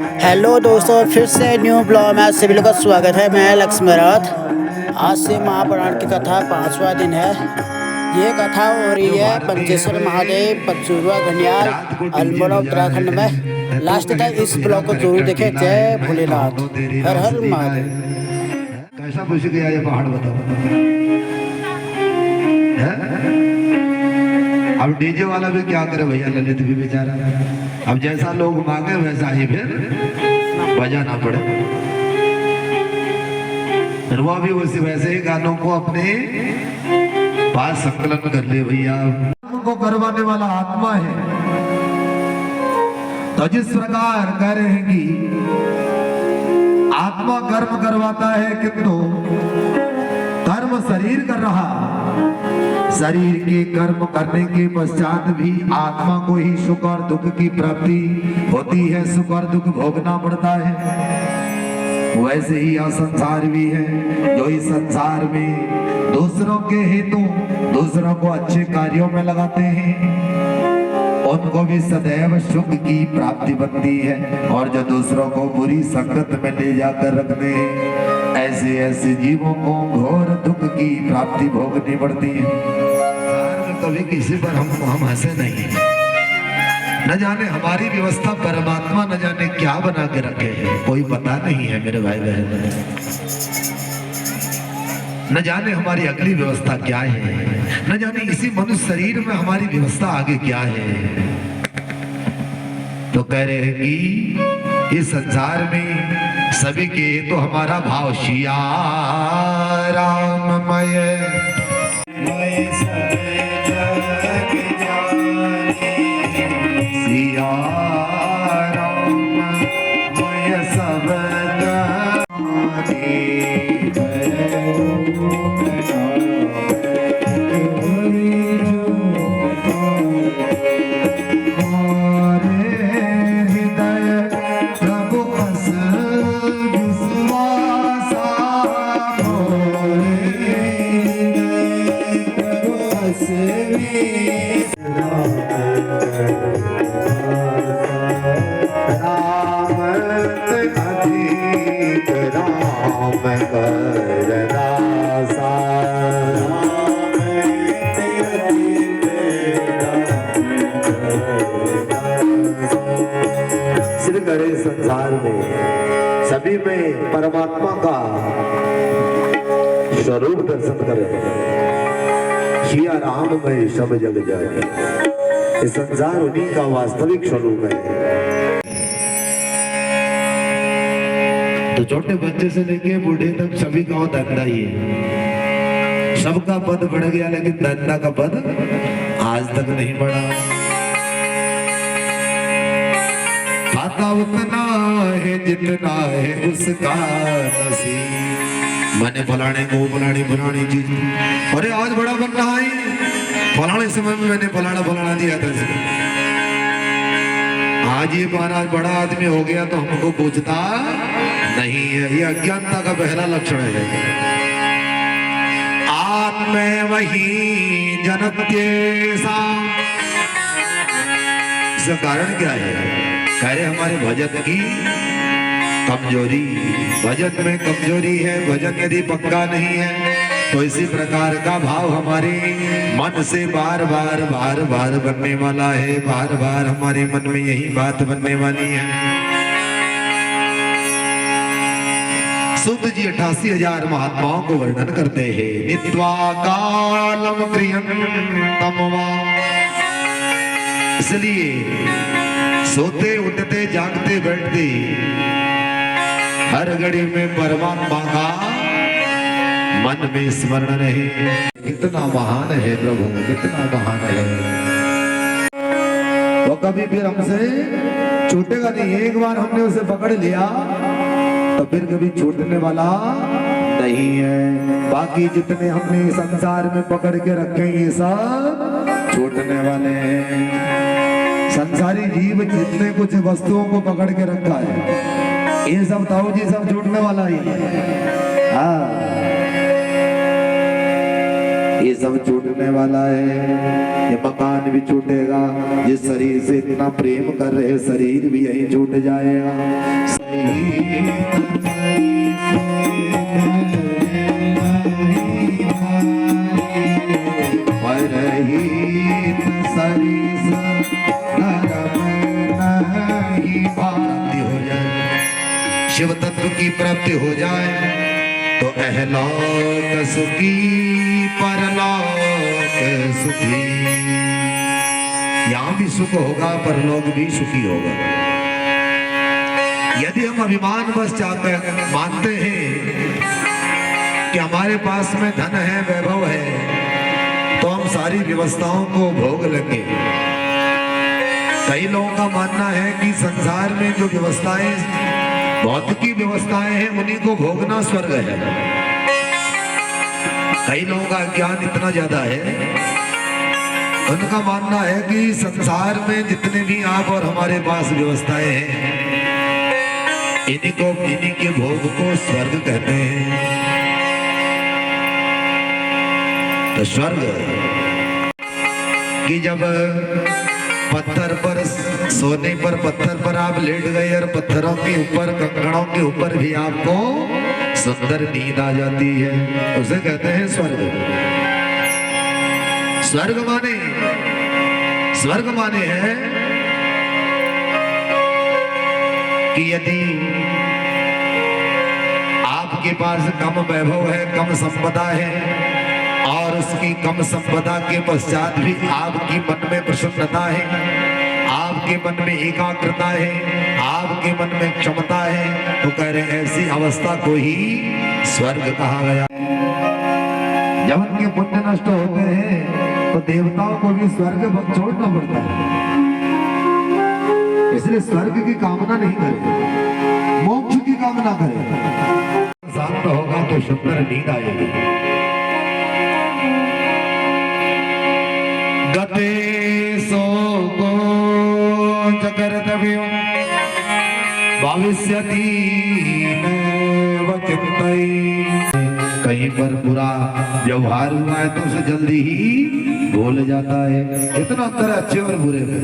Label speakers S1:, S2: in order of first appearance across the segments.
S1: Hello दोस्तों, फिर से न्यू ब्लॉग में आप सभी लोग का स्वागत है। मैं लक्ष्मी रात। आज से महापुराण की कथा 5वां दिन है। ये कथा हो रही है पंचेश्वर महादेव पचूरवा घनियाल अल्मोड़ा उत्तराखंड में। लास्ट तक इस ब्लॉग को जरूर देखें। जय भोलेनाथ, हर हर महादेव।
S2: कैसा पूछ गया ये पहाड़ बताओ। अब डीजे वाला भी क्या करे भैया, ललित भी बेचारा। अब जैसा लोग मांगे वैसा ही फिर बजाना पड़े। फिर वो भी वैसे ही गानों को अपने पास संकलन कर ले भैया। को करवाने वाला आत्मा है, तो जिस प्रकार कह रहे हैं कि आत्मा कर्म करवाता है किंतु कर्म शरीर कर रहा। शरीर के कर्म करने के पश्चात भी आत्मा को ही सुख और दुख की प्राप्ति होती है, सुख और दुख भोगना पड़ता है। वैसे ही यह संसार भी है, जो इस संसार में दूसरों के हेतु दूसरों को अच्छे कार्यों में लगाते हैं, उनको भी सदैव सुख की प्राप्ति बनती है। और जो दूसरों को बुरी संगत में ले जाकर रखते हैं, ऐसे ऐसे जीवों को घोर दुख की प्राप्ति भोगनी पड़ती है। कभी किसी पर हम हंसे नहीं। न जाने हमारी व्यवस्था परमात्मा न जाने क्या बना के रखे हैं, कोई पता नहीं है मेरे भाई बहन। न जाने हमारी अगली व्यवस्था क्या है, न जाने इसी मनुष्य शरीर में हमारी व्यवस्था आगे क्या है। तो कह रहे हैं कि इस संसार में सभी के तो हमारा भाव सिया राममय सिया राममय सब संसार में सभी में परमात्मा का स्वरूप दर्शन करें। सिया राम में सब जग जाए। इस संसार उन्हीं का वास्तविक स्वरूप है। तो छोटे बच्चे से लेके बूढ़े तक सभी का धंधा ही है। सबका पद बढ़ गया, लेकिन धंधा का पद आज तक नहीं बढ़ा। खाता उतना है जितना है उसका नसीब। मैंने फलाने को फलानी चीज, अरे आज बड़ा बन रहा है, फलाने समय में मैंने फलाना दिया था। आज ये महाराज बड़ा आदमी हो गया तो हमको पूछता नहीं है। ये अज्ञानता का पहला लक्षण है। आत्म वही जनत्येसा। इसका कारण क्या है? कह रहे हमारे भजन की कमजोरी, भजन में कमजोरी है। भजन यदि पक्का नहीं है तो इसी प्रकार का भाव हमारे मन से बार बार बनने वाला है। बार बार हमारे मन में यही बात बनने वाली है। सूत जी 88,000 महात्माओं को वर्णन करते हैं। नित्वा कालम क्रियंतम वा। इसलिए सोते उठते जागते बैठते हर घड़ी में परमात्मा का मन में स्मरण रहे। कितना महान है प्रभु, कितना महान है। वो कभी फिर हमसे छूटेगा नहीं। एक बार हमने उसे पकड़ लिया तो फिर कभी छूटने वाला नहीं है। बाकी जितने हमने संसार में पकड़ के रखे ये सब छूटने वाले हैं। संसारी जीव जितने कुछ वस्तुओं को पकड़ के रखा है, ये सब ताऊ जी सब छूटने वाला ही है। हाँ, ये सब छूटने वाला है। ये मकान भी छूटेगा, जिस शरीर से इतना प्रेम कर रहे शरीर भी यही छूट जाएगा। शिव तत्व की प्राप्ति हो जाए तो अहलोक सुखी परलोक सुखी। यहां भी सुख होगा, परलोक भी सुखी होगा। यदि हम अभिमान बस चाहकर मानते हैं कि हमारे पास में धन है, वैभव है, तो हम सारी व्यवस्थाओं को भोग लेंगे। कई लोगों का मानना है कि संसार में जो व्यवस्थाएं, भौतिकी व्यवस्थाएं हैं, उन्हीं को भोगना स्वर्ग है। कई लोगों का ज्ञान इतना ज्यादा है, उनका मानना है कि संसार में जितने भी आप और हमारे पास व्यवस्थाएं हैं, इन्हीं के भोग को स्वर्ग कहते हैं। तो स्वर्ग कि जब पत्थर पर, सोने पर पत्थर पर आप लेट गए और पत्थरों के ऊपर, कंकड़ों के ऊपर भी आपको सुंदर नींद आ जाती है, उसे कहते हैं स्वर्ग। स्वर्ग माने है कि यदि आपके पास कम वैभव है, कम संपदा है, और उसकी कम संपदा के पश्चात भी आपकी मन में प्रसन्नता है, आपके मन में एकाग्रता है, आपके मन में क्षमता है, तो कह रहे ऐसी अवस्था को ही स्वर्ग कहा गया। जब उनके पुण्य नष्ट हो गए हैं तो देवताओं को भी स्वर्ग छोड़ना पड़ता है। इसलिए स्वर्ग की कामना नहीं करें, मोक्ष की कामना करें। शांत होगा तो सुंदर नींद आएगी। गते सो कर्तव्यो भविष्यति नैव चिंतयि। कहीं पर बुरा व्यवहार हुआ है तो उसे जल्दी ही भूल जाता है। इतना अंतर अच्छे और बुरे में।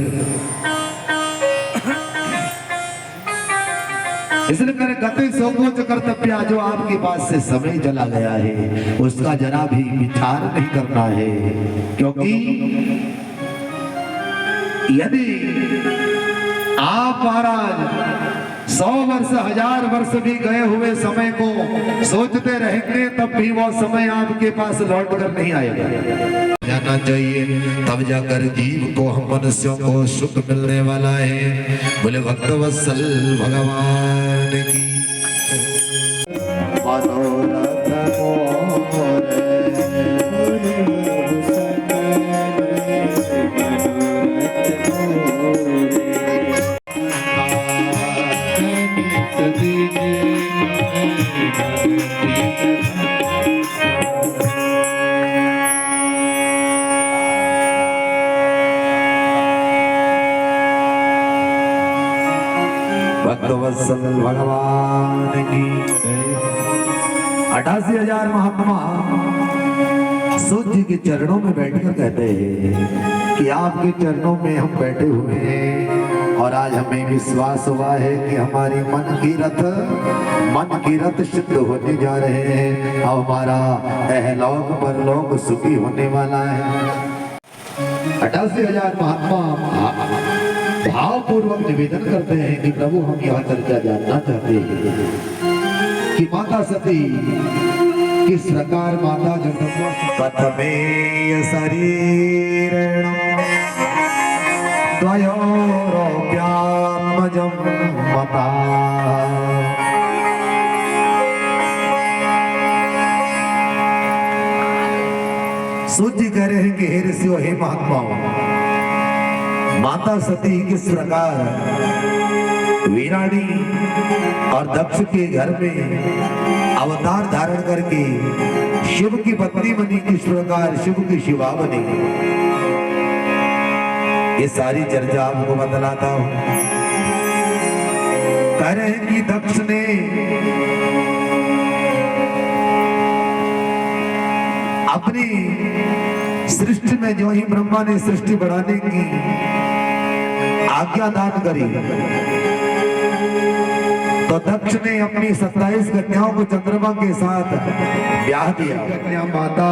S2: इसलिए करे गते सोच कर्तव्य, जो आपके पास से समय चला गया है उसका जरा भी विचार नहीं करना है। क्योंकि यदि आप महाराज 100 वर्ष 1000 वर्ष भी गए हुए समय को सोचते रहेंगे, तब भी वो समय आपके पास लौट कर नहीं आएगा। जाना चाहिए, तब जाकर जीव को, हम मनुष्यों को सुख मिलने वाला है। बोले भक्तवत्सल भगवान की। भक्तवत्सल भगवान की 88,000 महात्मा सूर्य के चरणों में बैठकर कहते हैं कि आपके चरणों में हम बैठे हुए हैं और आज हमें विश्वास हुआ है कि हमारी मन की रथ सिद्ध होने जा रहे हैं। अब हमारा अहलोक परलोक सुखी होने वाला है। 88,000 महात्मा भावपूर्वक निवेदन करते हैं कि प्रभु, हम यह चर्चा जानना चाहते हैं कि माता सती किस प्रकार माता कथमेय शरीरेण द्वयोरोप्यात्मजं मता। सूर्य कह रहे हैं कि हे ऋषियों, हे महात्माओं, माता सती किस प्रकार वीराणी और दक्ष के घर में अवतार धारण करके शिव की पत्नी बनी, किस प्रकार शिव की शिवा बनी, ये सारी चर्चा आपको बतलाता हूं। कह रहे हैं कि दक्ष ने अपनी सृष्टि में जो ही ब्रह्मा ने सृष्टि बढ़ाने की आज्ञा दान करी तो दक्ष ने अपनी 27 कन्याओं को चंद्रमा के साथ ब्याह दिया। कन्या माता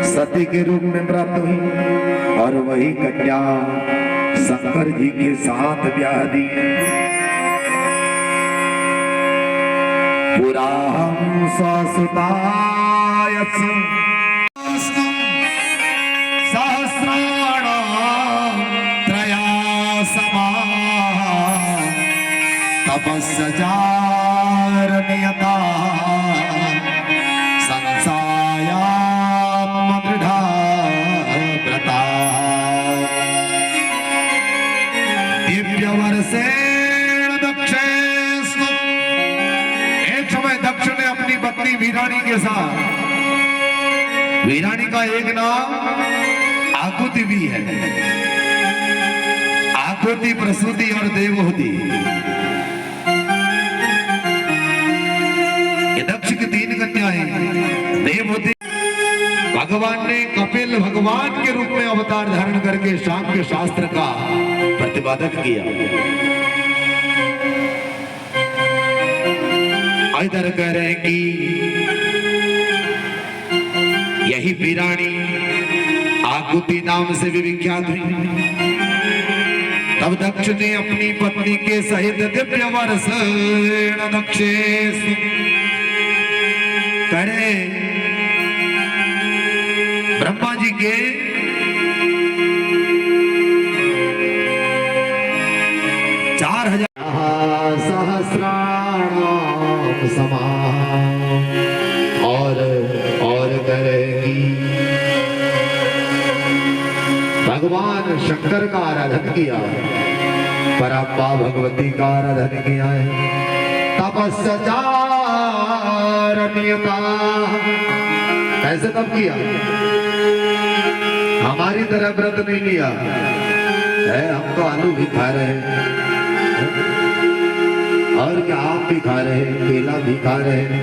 S2: सती के रूप में प्राप्त हुई और वही कन्या शंकर जी के साथ ब्याह दी। पुराहं स्वसुतायस्य सहस्राणां त्रया समाः तपस्सचारनियता संसायात्मदृढा व्रता दिव्यवर्षेण दक्षेषु। एक समय दक्ष ने अपनी पत्नी वीराणी के साथ, वीराणी का एक नाम आकुति भी है, आकुति प्रसूति और देवहूति। ये दक्ष की 3 कन्याएं देवहूति। भगवान ने कपिल भगवान के रूप में अवतार धारण करके सांख्य शास्त्र का प्रतिपादन किया। इधर कह रहे हैं कि यही वीराणी आकुति नाम से भी विख्यात हुई। तब दक्ष ने अपनी पत्नी के सहित दिव्य वर्षेण दक्षेषु करे ब्रह्मा जी के 4000 सहस्राणाम समान और करेगी। भगवान शंकर का आराधन किया, परात्मा भगवती का आराधन किया है। तपस्सचारनियता ऐसे तब किया, हमारी तरह व्रत नहीं लिया है। हम तो आलू भी खा रहे हैं और क्या आम भी खा रहे हैं, केला भी खा रहे हैं।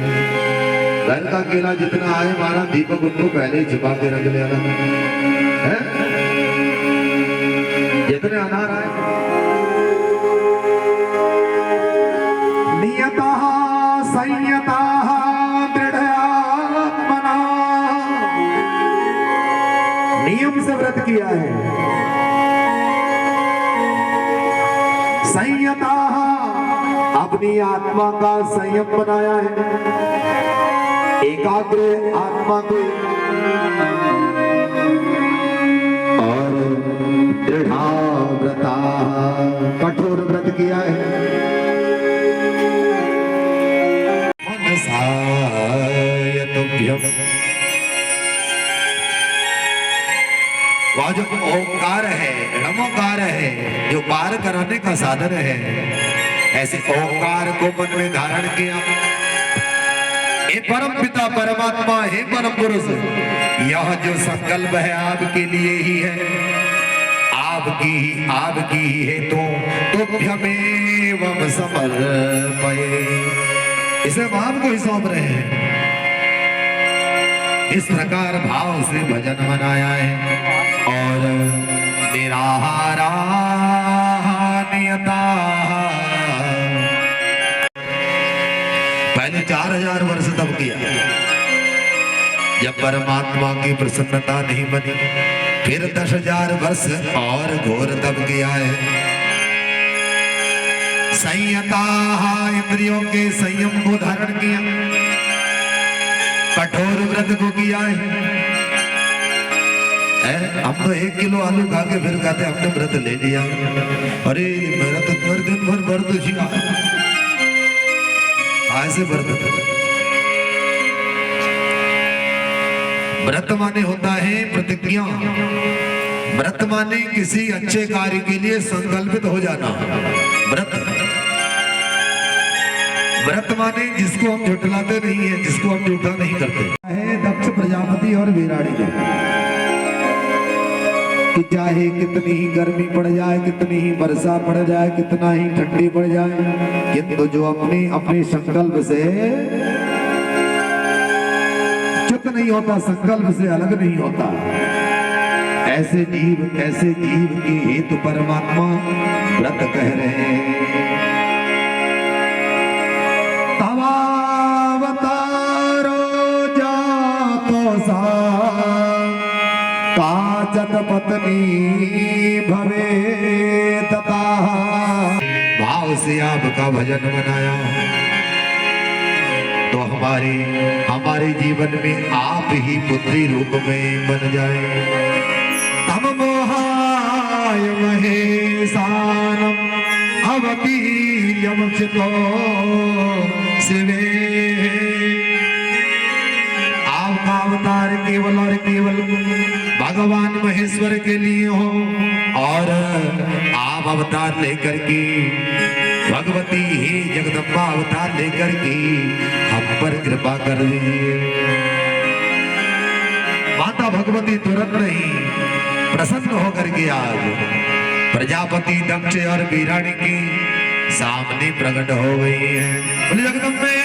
S2: घर का केला जितना आए मारा दीपक उनको पहले ही छिपा के रख लिया है। जितने अनार आए नियता संयता दृढ़ात्मना, नियम से व्रत किया है। संयता अपनी आत्मा का संयम बनाया है, एकाग्र आत्मा को, और दृढ़व्रता कठोर व्रत किया है। वह जो ओंकार है, नमोकार है, जो पार कराने का साधन है, ऐसे ओंकार को मन में धारण किया। हे परम पिता परमात्मा, हे परम पुरुष, यह जो संकल्प है आपके लिए ही है, आपकी ही है, तो तुभ्यमेव समर्पये। इसे आप को ही सौंप रहे हैं। इस प्रकार भाव से भजन मनाया है। और निराहारा नियता, पहले 4000 वर्ष तप किया, जब परमात्मा की प्रसन्नता नहीं बनी, फिर 10,000 वर्ष और घोर तप किया है। संयता इंद्रियों के संयम को धारण किया, कठोर व्रत को किया है। हम तो 1 किलो आलू खा के फिर कहते हमने व्रत ले लिया। अरे मेरा तो दिन भर व्रत छिया, ऐसे व्रत। व्रत माने होता है प्रतिज्ञा, व्रत माने किसी अच्छे कार्य के लिए संकल्पित हो जाना। व्रत माने जिसको हम झुठलाते नहीं है, जिसको हम झूठा नहीं करते है। दक्ष प्रजापति और वीराणी ने कि चाहे कितनी ही गर्मी पड़ जाए, कितनी ही वर्षा पड़ जाए, कितना ही ठंडी पड़ जाए, किंतु जो अपने संकल्प से च्युत नहीं होता, संकल्प से अलग नहीं होता, ऐसे जीव के हेतु परमात्मा व्रत कह रहे हैं। तवावतारो जातो सा काचत पत्नी भवे तथा भाव से आपका भजन बनाया तो हमारे जीवन में आप ही पुत्री रूप में बन जाए। तम मोहाय महेशानम अवतीर्यम चितो शिवे। आपका अवतार केवल और केवल भगवान महेश्वर के लिए हो और आप अवतार लेकर के भगवती ही जगदम्बा अवतार लेकर के हम पर कृपा कर दीजिए। माता भगवती तुरंत नहीं प्रसन्न होकर के आज प्रजापति दक्ष और वीराणी के सामने प्रकट हो गई है। बोले जगदम्बे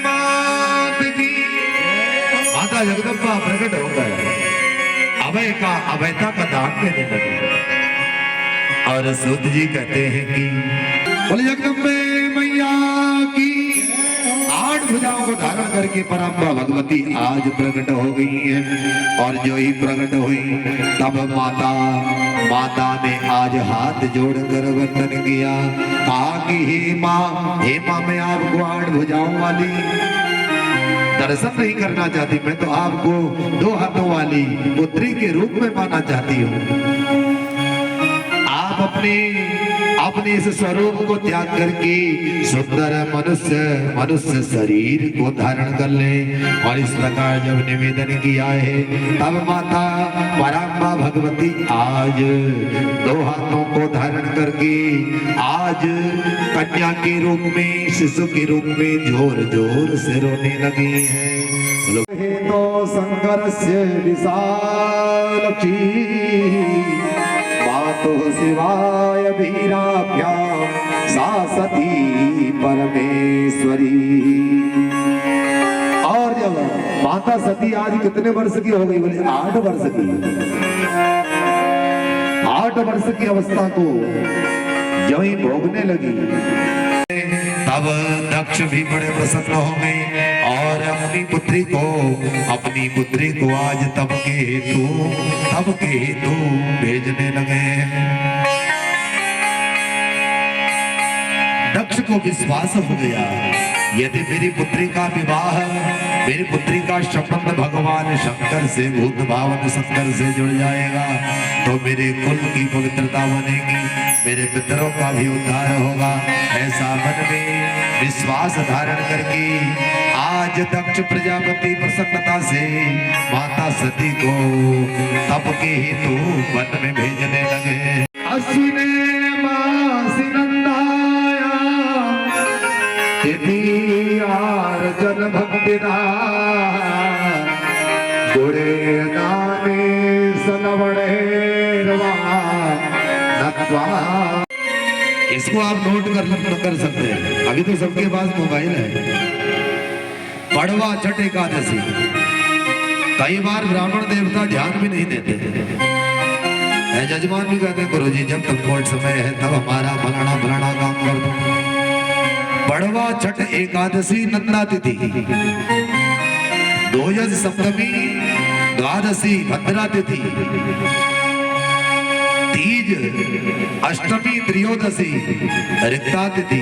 S2: मात की। माता जगदम्बा प्रकट होकर अभयता का दान देने लगे और सूत जी कहते हैं कि बोले जगदम्बे मैया की। 8 भुजाओं को धारण करके परम्बा भगवती आज प्रकट हो गई है और जो ही प्रकट हुई तब माता ने आज हाथ जोड़कर वंदन किया। कहा कि हे माँ मैं आपको 8 भुजाओं वाली दर्शन नहीं करना चाहती, मैं तो आपको 2 हाथों वाली पुत्री के रूप में पाना चाहती हूँ। आप अपने इस स्वरूप को त्याग करके सुंदर मनुष्य शरीर को धारण कर ले। और इस प्रकार जब निवेदन किया है तब माता परम्बा भगवती आज 2 हाथों को धारण करके आज कन्या के रूप में शिशु के रूप में जोर जोर से रोने लगी है। तो संघर्ष विशालक्षी मातो शिवाय वीराभ्याम सा सती परमेश्वरी। और जब माता सती आज कितने वर्ष की हो गई? बोले 8 वर्ष की। 8 वर्ष की अवस्था को जब ही भोगने लगी तब दक्ष भी बड़े प्रसन्न हो गए और अपनी पुत्री को आज तब के हेतु भेजने लगे। दक्ष को विश्वास हो गया यदि मेरी पुत्री का विवाह, मेरी पुत्री का संबंध भगवान शंकर से, भूत भावन शंकर से जुड़ जाएगा तो मेरे कुल की पवित्रता बनेगी, मेरे पितरों का भी उद्धार होगा। ऐसा मन में विश्वास धारण करके आज दक्ष प्रजापति प्रसन्नता से माता सती को तप के हेतु वन में भेजने लगे। अश्विने मासी नंदाया जन भक्ति गुड़े नाने सनवड़ेरवा नत्वा। इसको आप नोट कर सकते हैं, अभी तो सबके पास मोबाइल है। पड़वा छठ एकादशी कई बार ब्राह्मण देवता ध्यान भी नहीं देते थे। जजमान भी कहते गुरु जी जब तक कोर्ट समय है तब हमारा फलाना काम कर दो। पड़वा छठ एकादशी नंदा तिथि, द्वोदश सप्तमी द्वादशी भद्रा तिथि, तीज अष्टमी त्रयोदशी रिक्ता तिथि,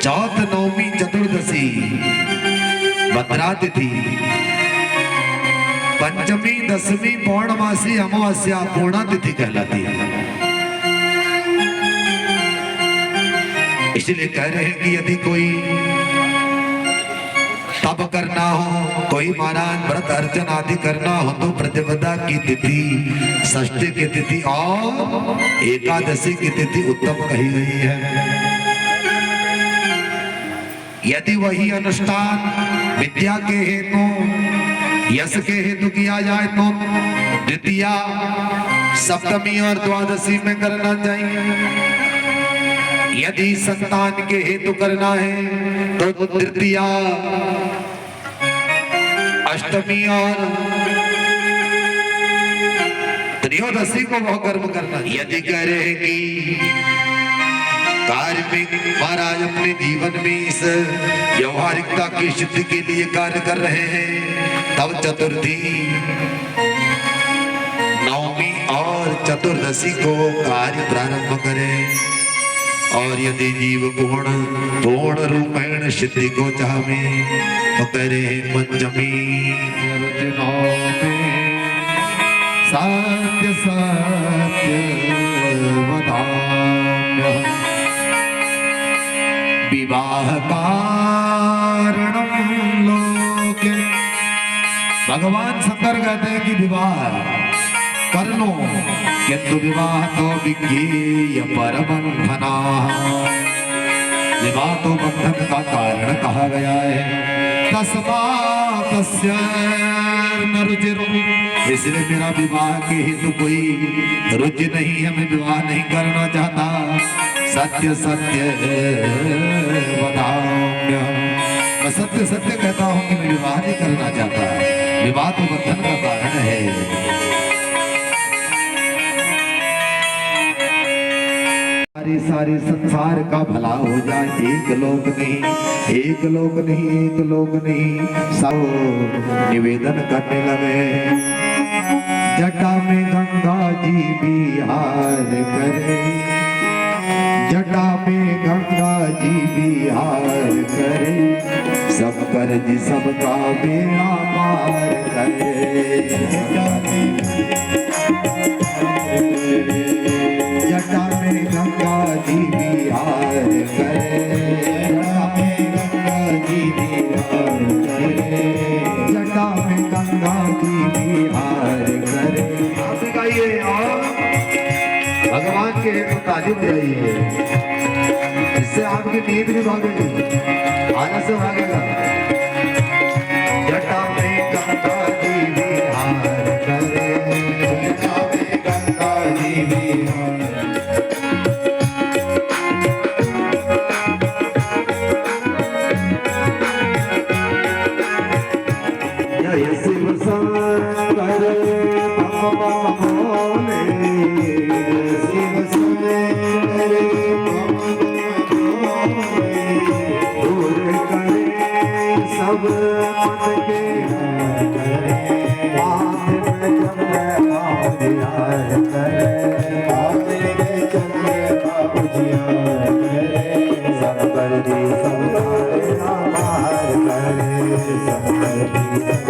S2: चौथ नवमी चतुर्दशी भद्रा तिथि, पंचमी दसवीं पौर्णमासी अमावस्या पूर्णा तिथि कहलाती है। इसलिए कह रहे हैं कि यदि कोई तप करना हो, कोई महाराज व्रत अर्चन आदि करना हो तो प्रतिपदा की तिथि, षष्ठी की तिथि और एकादशी की तिथि उत्तम कही गई है। यदि वही अनुष्ठान विद्या के हेतु, यश के हेतु किया जाए तो द्वितीया, सप्तमी और द्वादशी में करना चाहिए। यदि संतान के हेतु करना है तो तृतीया, अष्टमी और त्रयोदशी को वह कर्म करना। यदि कह रहे हैं कि कार्य में महाराज अपने जीवन में इस व्यवहारिकता की सिद्धि के लिए कार्य कर रहे हैं, तब चतुर्थी, नवमी और चतुर्दशी को कार्य प्रारंभ करें। और यदि जीव पूर्ण रूपेण सिद्धि को चाहे तो करे पंचमी सत्य सत्य वदाम्य विवाह कारणम लोके। भगवान शंकर कहते हैं कि विवाह कर लो, किंतु विवाह तो विज्ञेय परबंधना। विवाह तो बंधन का कारण कहा गया है। तस्मात्स्य न रुचिरो, इसलिए मेरा विवाह के हेतु कोई रुचि नहीं है, मैं विवाह नहीं करना चाहता। सत्य सत्य वदाम्य, मैं सत्य सत्य कहता हूँ कि मैं विवाह नहीं करना चाहता। विवाह तो बंधन का कारण है। सारे संसार का भला हो जाए, एक लोक नहीं, एक लोक नहीं, एक लोक नहीं, सब निवेदन करने लगे। जटा में गंगा जी विहार करे, जटा में गंगा जी विहार करे, सब कर्ज सबका बेड़ा पार करे। जटा में गंगा जी विहार करे, जटा में गंगा जी विहार करे, जटा में गंगा जी विहार करे। आप गाइए और भगवान के ताजुब जाइए, इससे आपकी नींद भी भागेगी, आलस भागेगा। जटा में गंगा जी विहार करे, जटा में गंगा जी विहार। शिव शंकर भोले, शिव शंकर दूर करे सब मन के, हाथ में चंद्रमा उजियार करे, हाथ में चंद्रमा उजियार करे, सब कर दी सब पार करे, सब कर दी सब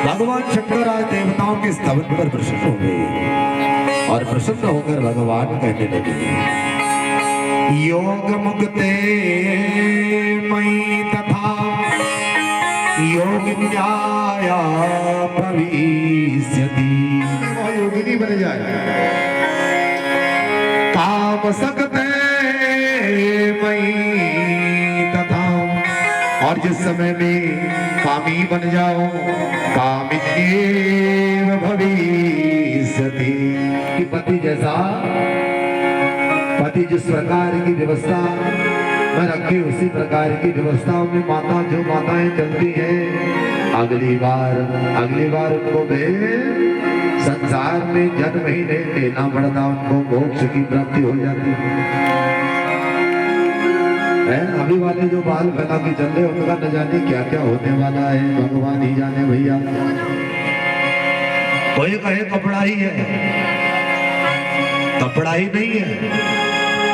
S2: भगवान शंकर आज देवताओं के स्तवन पर प्रसन्न हो गए और प्रसन्न होकर भगवान कहने लगे, योग मुक्ते मयि तथा योगिन्याया भविष्यति। वह योगिनी बन जाए। काम सकते मयि तथा, और जिस समय में कामी बन जाओ, कामिन्येव भविष्यति। कि पति जैसा, पति जिस प्रकार की व्यवस्था में रखे उसी प्रकार की व्यवस्थाओं में माता जो माताएं चलती हैं, अगली बार उनको संसार में जन्म ही नहीं लेना पड़ता, उनको मोक्ष की प्राप्ति हो जाती है। अभी वाले जो बाल फैला के चल रहे उनका न जाने क्या क्या होने वाला है, भगवान ही जाने भैया। कोई कहे कपड़ा ही है, कपड़ा ही नहीं है।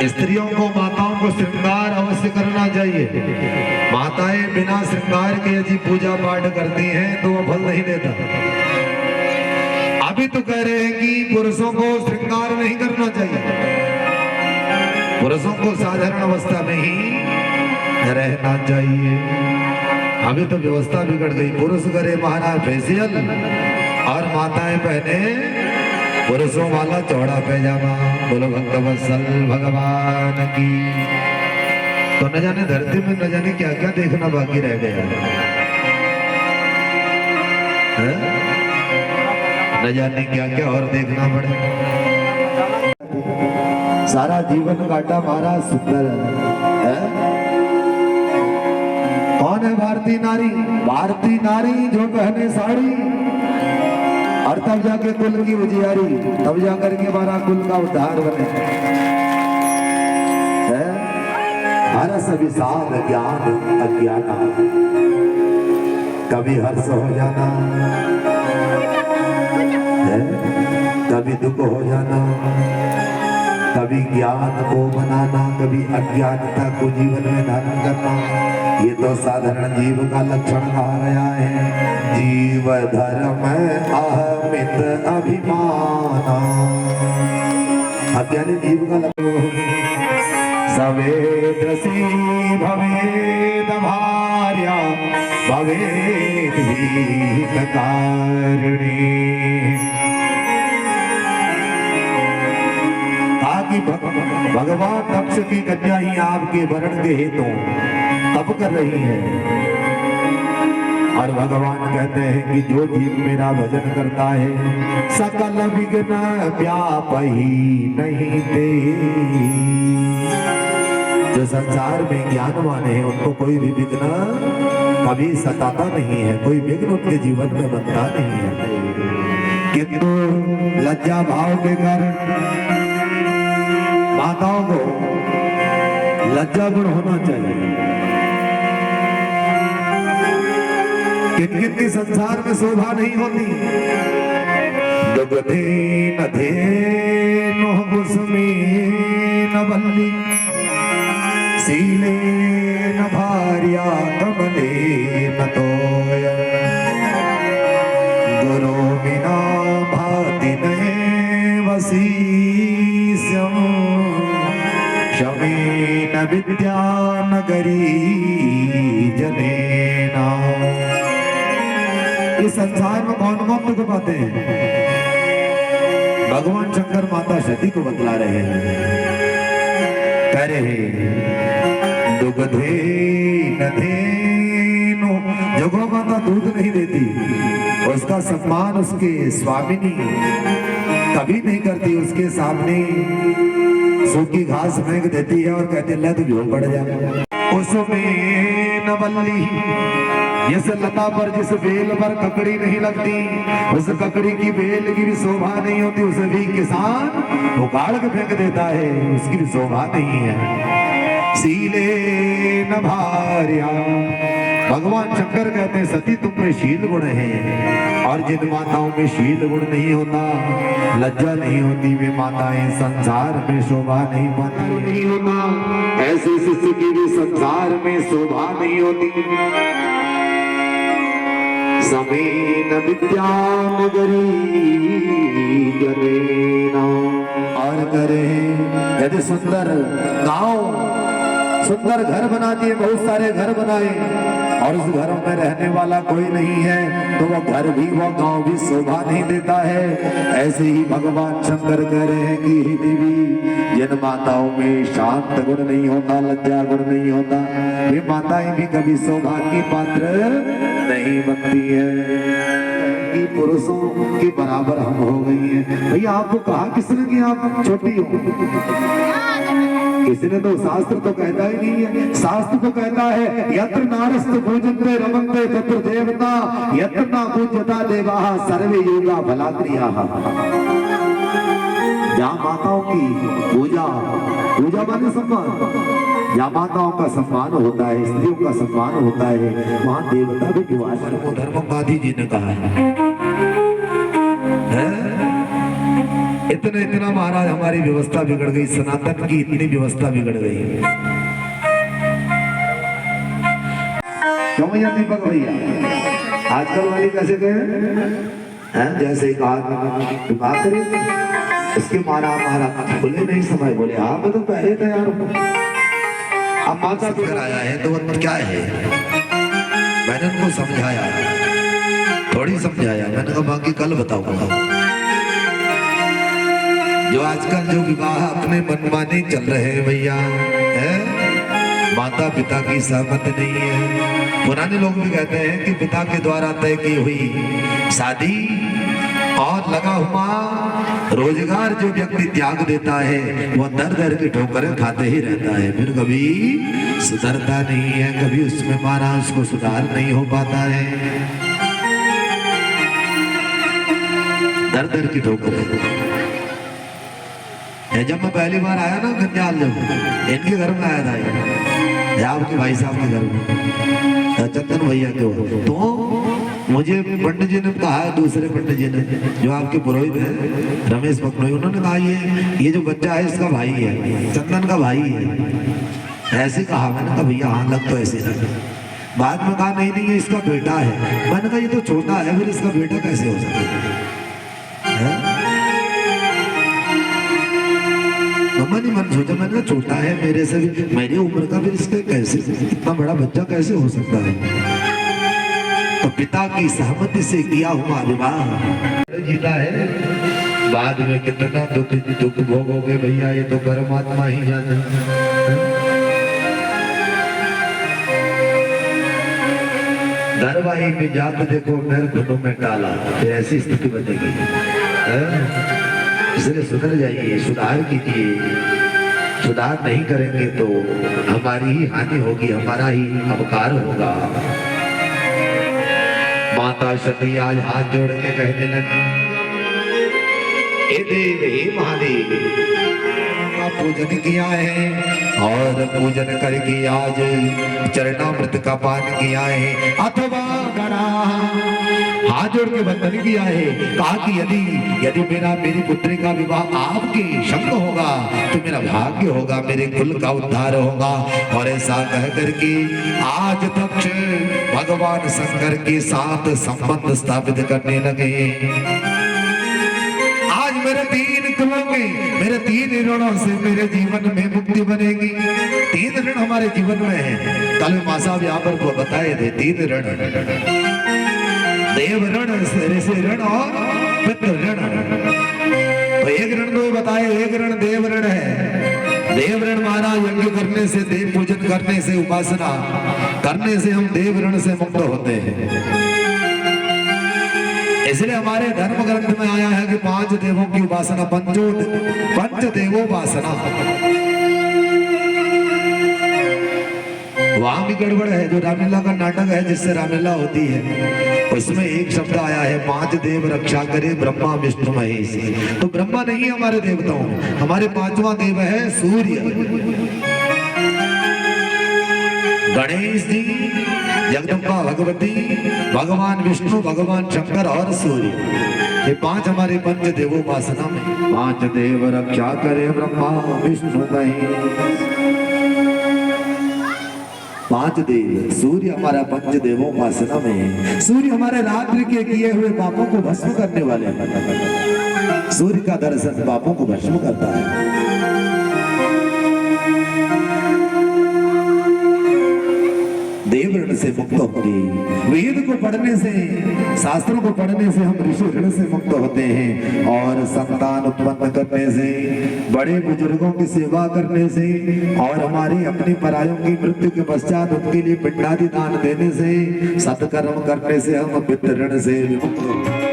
S2: स्त्रियों को, माताओं को श्रृंगार अवश्य करना चाहिए। माताएं बिना श्रृंगार के यदि पूजा पाठ करती हैं तो वो फल नहीं देता। अभी तो कह रहे हैं कि पुरुषों को श्रृंगार नहीं करना चाहिए, पुरुषों को साधारण अवस्था में ही रहना चाहिए। अभी तो व्यवस्था बिगड़ गई, पुरुष करे महाराज फेशियल और माताएं पहने पुरुषों वाला चौड़ा पैजामा। बोलो भक्तवत्सल भगवान की। तो न जाने धरती में न जाने क्या क्या देखना बाकी रह गया है? न जाने क्या क्या और देखना पड़े। सारा जीवन काटा मारा सुंदर है। कौन है भारतीय नारी? भारतीय नारी जो पहने साड़ी और तब जाके कुल की उजियारी, तब जाकर के हमारा कुल का उद्धार बने। हर्ष विषाद ज्ञान अज्ञाना, कभी हर्ष हो जाना है, कभी दुख हो जाना, कभी ज्ञान को बनाना, कभी अज्ञानता को जीवन में धारण करना। ये तो साधारण जीव का लक्षण कहा गया है। जीव धर्म अहमित अभिमाना, अज्ञानी जीव का लक्षण। सवेद्रसी भवेद भार्या भवेद भीतकारिणी। ताकि भगवान तपस की कन्या ही आपके वरण के हेतु तप कर रही है। और भगवान कहते हैं कि जो जीव मेरा भजन करता है, सकल विघ्न व्यापही नहीं दे। जो संसार में ज्ञानवान है उनको कोई भी विघ्न कभी सताता नहीं है, कोई विघ्न उनके जीवन में बनता नहीं है। किंतु लज्जा भाव के कारण माताओं को लज्जा गुण होना चाहिए। किन-किन की संसार में शोभा नहीं होती। दुग्धे न धेनु कुसुमेन वल्ली, सीले न भार्या कमले न तोयम्। गुरो विना भाति नैव शीश्यम्, शमेन विद्या नगरी जनेना। इस संसार में कौन कौन दुख पाते हैं? भगवान शंकर माता सती को बतला रहे हैं, कह रहे हैं दुग्धे न धेनु। जो गौ माता दूध नहीं देती उसका सम्मान उसके स्वामिनी कभी नहीं करती। उसके सामने सूखी घास फेंक देती है और कहते ले तू जो पड़ जा। उसमें नवल्ली, जिस लता पर जिस बेल पर ककड़ी नहीं लगती, उस ककड़ी की बेल की भी शोभा नहीं होती। उसे भी किसान उखाड़ के फेंक देता है, उसकी भी शोभा नहीं है। सीले न भार्या, भगवान शंकर कहते हैं सती तुम में शील गुण है। और जिन माताओं में शील गुण नहीं होता, लज्जा नहीं होती, वे माताएं संसार में शोभा नहीं पाती। नहीं होता ऐसे शिष्य की भी संसार में शोभा नहीं होती। समीन विद्यानगरी गरेना। और करे यदि सुंदर गांव, सुंदर घर बना दिए, बहुत सारे घर बनाए और उस घर में रहने वाला कोई नहीं है तो वो घर भी, वो गांव भी शोभा नहीं देता है। ऐसे ही भगवान शंकर कह रहे हैं कि हे देवी, जिन माताओं में शांत गुण नहीं होता, लज्जा गुण नहीं होता, वे माताएं भी कभी शोभा की पात्र नहीं बनती है। कि पुरुषों के बराबर हम हो गई हैं। भैया आपको कहा किसने कि आप छोटी हो? किसी ने तो, शास्त्र तो कहता ही नहीं है। शास्त्र तो कहता है यत्र नारस्त पूजन्ते रमन्ते तत्र देवता, यत्र न पूज्यता देवाः सर्वे योगा भला क्रियाः। जहाँ माताओं की पूजा, पूजा माने सम्मान, जहाँ माताओं का सम्मान होता है, स्त्रियों का सम्मान होता है, वहाँ देवता भी निवास करते हैं। धर्मवादी जी ने कहा है इतना महाराज हमारी व्यवस्था बिगड़ गई, सनातन की इतनी व्यवस्था बिगड़ गई। क्यों भैया दीपक भैया, आजकल वाली कैसे कहे जैसे एक आदमी बात करे इसके मारा बोले नहीं समय, बोले हाँ मैं तो पहले तैयार हूँ। अब माता फिर आया है तो क्या है, मैंने उनको समझाया, थोड़ी समझाया, मैंने कहा बाकी कल बताऊंगा। जो आजकल जो विवाह अपने मनमाने चल रहे हैं भैया, माता पिता की सहमति नहीं है। पुराने लोग भी कहते हैं कि पिता के द्वारा तय की हुई शादी और लगा हुआ रोजगार जो व्यक्ति त्याग देता है वह दर दर की ठोकरें खाते ही रहता है, फिर कभी सुधरता नहीं है, कभी उसमें माना उसको सुधार नहीं हो पाता है, दर दर की ठोकरें। जब मैं पहली बार आया ना गंजाल, जब इनके घर में आया था, आपके भाई साहब के घर में, चंदन भैया के, तो मुझे पंडित जी ने कहा, दूसरे पंडित जी ने जो आपके पुरोहित हैं रमेश पकड़ोई, उन्होंने कहा ये जो बच्चा है इसका भाई है, चंदन का भाई है, ऐसे कहा। मैंने कहा भैया हाँ लग तो ऐसे लगे। बाद में कहा नहीं नहीं ये इसका बेटा है। मैंने कहा ये तो छोटा है, फिर इसका बेटा कैसे हो सकता है? मन ही मन सोचा, मैंने छोटा है मेरे से, मेरी उम्र का, फिर इसके कैसे, इतना बड़ा बच्चा कैसे हो सकता है? तो पिता की सहमति से किया हुआ विवाह जीता है, बाद में कितना दुख भोगोगे भैया, ये तो परमात्मा ही जाने। दरवाही में जाकर देखो मेरे घुटनों में डाला, फिर ऐसी स्थिति बनेगी। इसलिए सुधर जाइए, सुधार कीजिए। सुधार नहीं करेंगे तो हमारी ही हानि होगी, हमारा ही अपकार होगा। माता सती आज हाथ जोड़ के कहने लगी, हे देव हे महादेव, पूजन किया है और पूजन करके आज चरणामृत का पान किया है, अथवा गणा हाथ जोड़ के वंदन किया है। कहा कि यदि मेरी पुत्री का विवाह आपके संग होगा तो मेरा भाग्य होगा, मेरे कुल का उद्धार होगा। और ऐसा कह करके आज तक भगवान शंकर के साथ संबंध स्थापित करने लगे। आज मेरे 3 कुलों के, मेरे 3 ऋणों से मेरे जीवन में मुक्ति बनेगी। 3 ऋण हमारे जीवन में है, कल मासा यहाँ पर बताए थे। 3 ऋण, देव ऋण, ऋषि ऋण और पितृ ऋण। तो एक ऋण तो बताए, एक ऋण देव ऋण है। देव ऋण माना यज्ञ करने से, देव पूजन करने से, उपासना करने से हम देव ऋण से मुक्त होते हैं। इसलिए हमारे धर्म ग्रंथ में आया है कि 5 देवों की उपासना, पंच देवोपासना। वहां भी गड़बड़ है। जो रामलीला का नाटक है जिससे रामलीला होती है, उसमें एक शब्द आया है 5 देव रक्षा करे ब्रह्मा विष्णु महेश। तो ब्रह्मा नहीं है हमारे देवताओं, हमारे 5वां देव है सूर्य, गणेश जी, जगदम्बा भगवती, भगवान विष्णु, भगवान शंकर और सूर्य। ये 5 हमारे पंच देवोपासना में। 5 देव रक्षा करे ब्रह्मा विष्णु महेश। पांच देव, सूर्य हमारा पंच देवों का आसना में है। सूर्य हमारे रात्रि के किए हुए पापों को भस्म करने वाले हैं। सूर्य का दर्शन पापों को भस्म करता है। देव ऋण से मुक्त होंगे। वेद को पढ़ने से, शास्त्रों को पढ़ने से हम ऋषि ऋण से मुक्त होते हैं। और संतान उत्पन्न करने से, बड़े बुजुर्गों की सेवा करने से, और हमारी अपनी परायों की मृत्यु के पश्चात उनके लिए पिंडादि दान देने से, सत्कर्म करने से हम पितृ ऋण से विमुक्त होते हैं।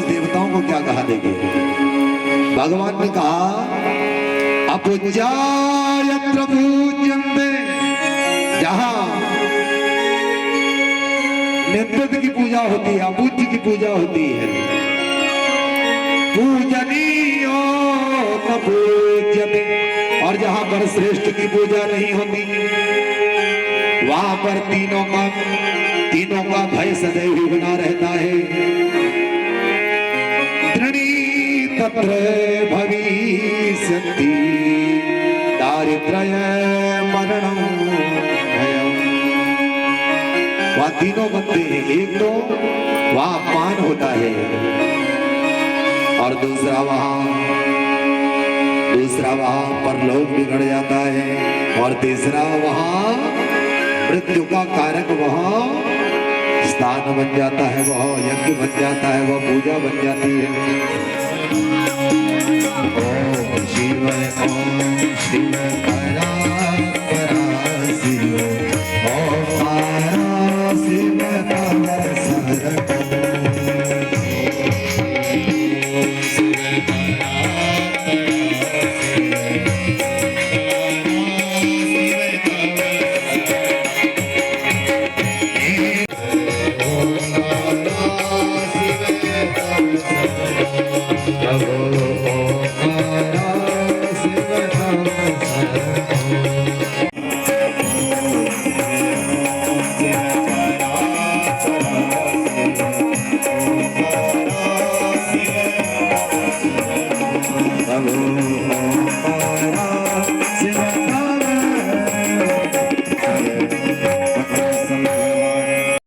S2: देवताओं को क्या कहा देंगे? भगवान ने कहा अपूज्यायत्र पूज्यन्ते, जहां नित्य की पूजा होती है, अपूज्य की पूजा होती है, पूजनीयो न पूज्यते, और जहां पर श्रेष्ठ की पूजा नहीं होती, वहां पर तीनों का भय सदैव ही बना रहता है। तृणी तत्र भविष्यन्ति दारिद्र्य मरणं भयम्। वहां तीनों बनते हैं। एक तो वहां अपमान होता है, और दूसरा वहां परलोक बिगड़ जाता है, और तीसरा वहां मृत्यु का कारक वहां स्थान बन जाता है, वह यज्ञ बन जाता है, वह पूजा बन जाती है। ओम शिव परा परा शिव, ओम परा शिव परा सरक। Oh